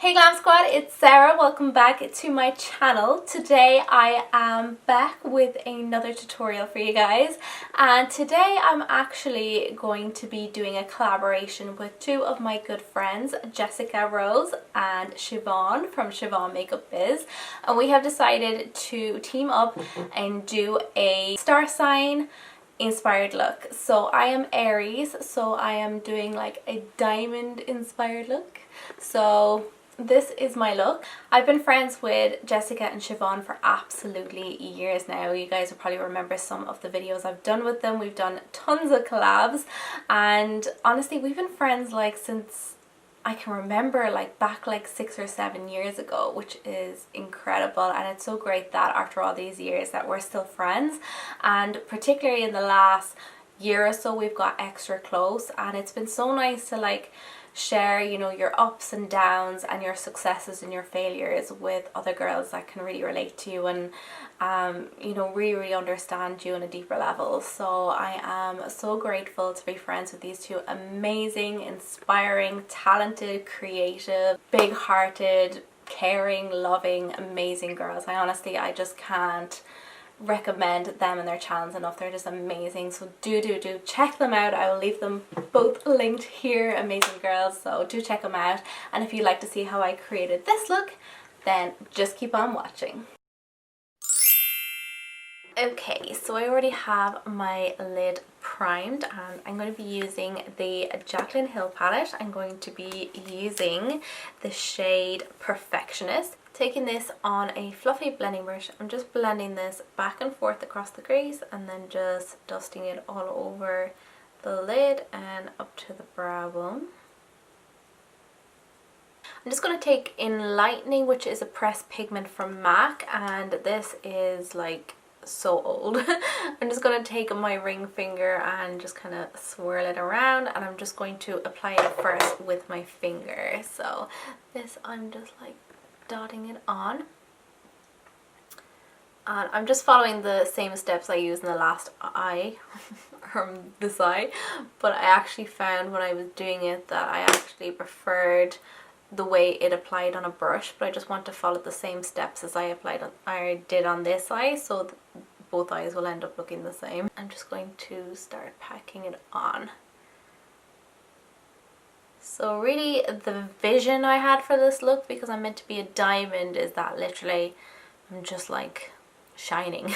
Hey Glam Squad, it's Sarah. Welcome back to my channel. Today I am back with another tutorial for you guys, and today I'm actually going to be doing a collaboration with two of my good friends, Jessica Rose and Shivon from Shivon Makeup Biz, and we have decided to team up and do a star sign inspired look. So I am Aries, so I am doing like a diamond inspired look. So this is my look. I've been friends with Jessica and Shivon for absolutely years now. You guys will probably remember some of the videos I've done with them. We've done tons of collabs, and honestly we've been friends like since I can remember, like back like 6 or 7 years ago, which is incredible. And it's so great that after all these years that we're still friends, and particularly in the last year or so we've got extra close, and it's been so nice to like share, you know, your ups and downs and your successes and your failures with other girls that can really relate to you and you know, really understand you on a deeper level. So I am so grateful to be friends with these two amazing, inspiring, talented, creative, big-hearted, caring, loving, amazing girls. I just can't recommend them and their channels enough. They're just amazing, so do check them out. I will leave them both linked here. Amazing girls, so do check them out. And if you'd like to see how I created this look, then just keep on watching. Okay, so I already have my lid primed, and I'm going to be using the Jaclyn Hill palette. I'm going to be using the shade Perfectionist. Taking this on a fluffy blending brush, I'm just blending this back and forth across the crease and then just dusting it all over the lid and up to the brow bone. I'm just going to take Enlightening, which is a pressed pigment from MAC, and this is like so old. I'm just going to take my ring finger and just kind of swirl it around, and I'm just going to apply it first with my finger. So this, I'm just like dotting it on, and I'm just following the same steps I used in the last eye from this eye, but I actually found when I was doing it that I actually preferred the way it applied on a brush, but I just want to follow the same steps as I did on this eye, so both eyes will end up looking the same. I'm just going to start packing it on. So really the vision I had for this look, because I'm meant to be a diamond, is that literally I'm just like shining.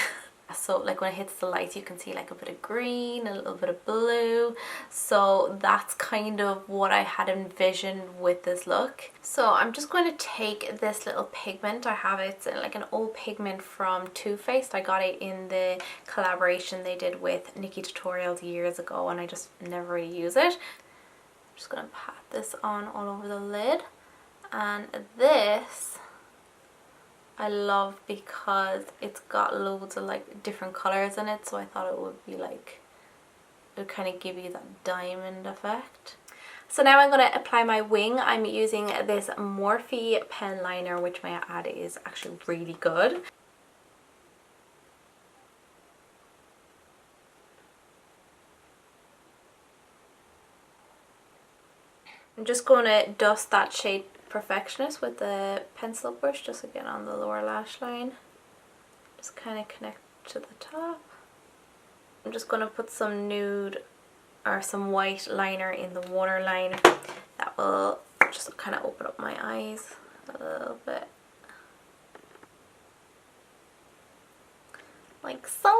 So like when it hits the lights you can see like a bit of green, a little bit of blue. So that's kind of what I had envisioned with this look. So I'm just going to take this little pigment. I have it, it's like an old pigment from Too Faced. I got it in the collaboration they did with Nikki Tutorials years ago, and I just never really use it. Just gonna pat this on all over the lid, and this I love because it's got loads of like different colors in it, so I thought it would be like, it would kind of give you that diamond effect. So now I'm going to apply my wing. I'm using this Morphe pen liner, which may I add is actually really good. I'm just going to dust that shade Perfectionist with the pencil brush, just again on the lower lash line. Just kind of connect to the top. I'm just going to put some nude or some white liner in the waterline. That will just kind of open up my eyes a little bit. Like so.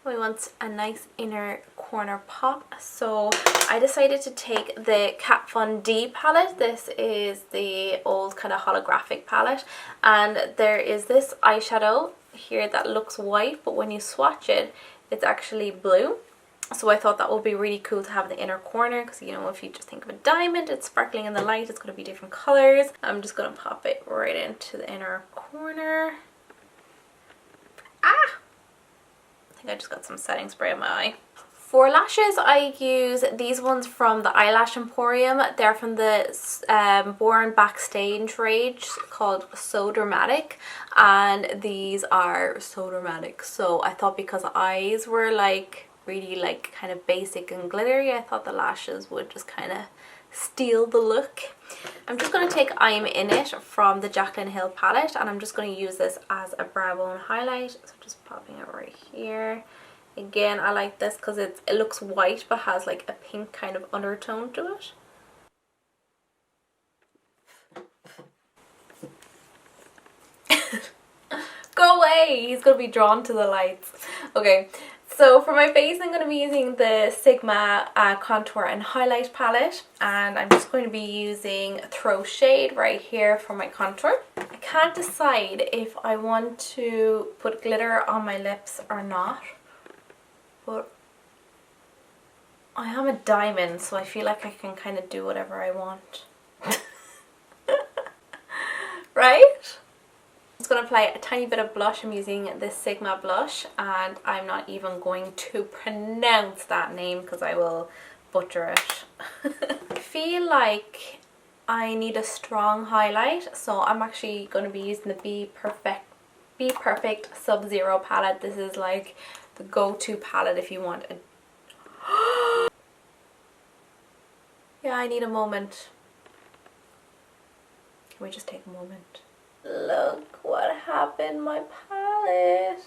We want a nice inner corner pop, so I decided to take the Kat Von D palette. This is the old kind of holographic palette, and there is this eyeshadow here that looks white, but when you swatch it it's actually blue. So I thought that would be really cool to have the inner corner, because you know, if you just think of a diamond, it's sparkling in the light, it's going to be different colors. I'm just going to pop it right into the inner corner. I think I just got some setting spray on my eye. For lashes, I use these ones from the Eyelash Emporium. They're from the Born Backstage range called So Dramatic, and these are so dramatic. So I thought because eyes were like really like kind of basic and glittery, I thought the lashes would just kind of steal the look. I'm just going to take I'm In It from the Jaclyn Hill palette, and I'm just going to use this as a brow bone highlight. So just popping it right here. Again, I like this because it looks white but has like a pink kind of undertone to it. Go away! He's going to be drawn to the lights. Okay, so for my face I'm going to be using the Sigma Contour and Highlight palette, and I'm just going to be using Throw Shade right here for my contour. I can't decide if I want to put glitter on my lips or not, but I am a diamond, so I feel like I can kind of do whatever I want. Right? I'm just going to apply a tiny bit of blush. I'm using this Sigma blush, and I'm not even going to pronounce that name because I will butcher it. I feel like I need a strong highlight, so I'm actually going to be using the Be Perfect Sub-Zero palette. This is like the go-to palette if you want a... Yeah, I need a moment. Can we just take a moment? Look what happened, my palette.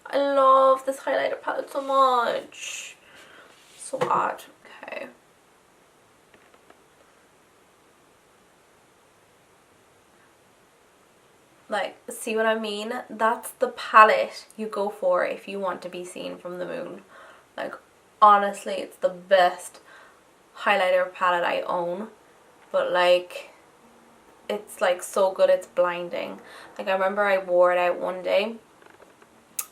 I love this highlighter palette so much. So odd. Okay. Like, see what I mean? That's the palette you go for if you want to be seen from the moon. Like, honestly, it's the best highlighter palette I own. But like, it's like so good, it's blinding. Like, I remember I wore it out one day,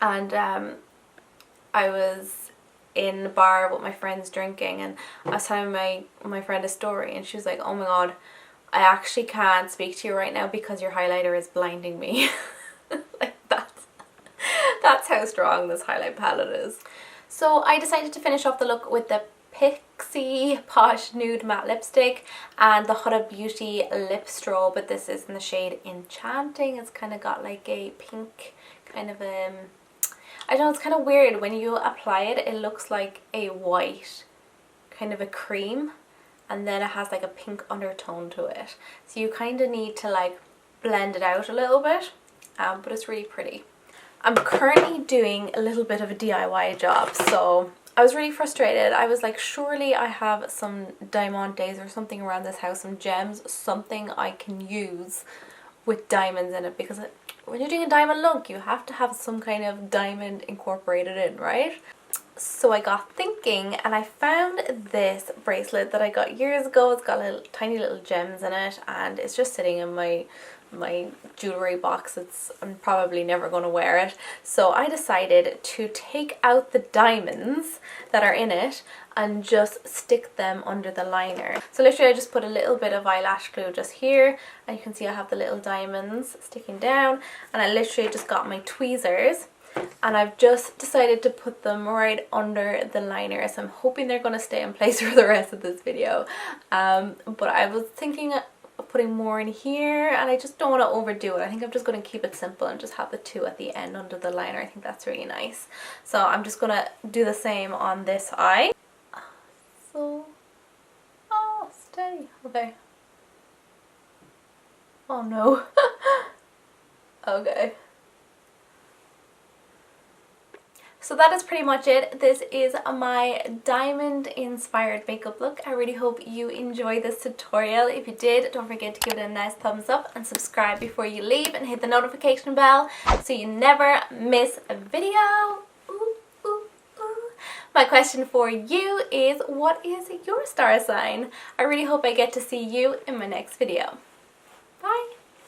and I was in the bar with my friends drinking, and I was telling my friend a story, and she was like, oh my god, I actually can't speak to you right now because your highlighter is blinding me. Like, that's how strong this highlight palette is. So I decided to finish off the look with the Pixie Posh Nude Matte Lipstick and the Huda Beauty Lip Strobe, but this is in the shade Enchanting. It's kind of got like a pink kind of I don't know, it's kind of weird. When you apply it, it looks like a white, kind of a cream, and then it has like a pink undertone to it. So you kind of need to like blend it out a little bit, but it's really pretty. I'm currently doing a little bit of a DIY job, so I was really frustrated. I was like, surely I have some diamantes or something around this house, some gems, something I can use with diamonds in it, because when you're doing a diamond look, you have to have some kind of diamond incorporated in, right? So I got thinking, and I found this bracelet that I got years ago. It's got tiny little gems in it, and it's just sitting in my jewelry box. I'm probably never going to wear it, so I decided to take out the diamonds that are in it and just stick them under the liner. So literally I just put a little bit of eyelash glue just here, and you can see I have the little diamonds sticking down, and I literally just got my tweezers and I've just decided to put them right under the liner. So I'm hoping they're going to stay in place for the rest of this video, but I was thinking of putting more in here, and I just don't want to overdo it. I think I'm just going to keep it simple and just have the two at the end under the liner. I think that's really nice. So I'm just going to do the same on this eye. So, oh, stay. Okay. Oh no. Okay. So that is pretty much it. This is my diamond inspired makeup look. I really hope you enjoyed this tutorial. If you did, don't forget to give it a nice thumbs up and subscribe before you leave, and hit the notification bell so you never miss a video. Ooh, ooh, ooh. My question for you is, what is your star sign? I really hope I get to see you in my next video.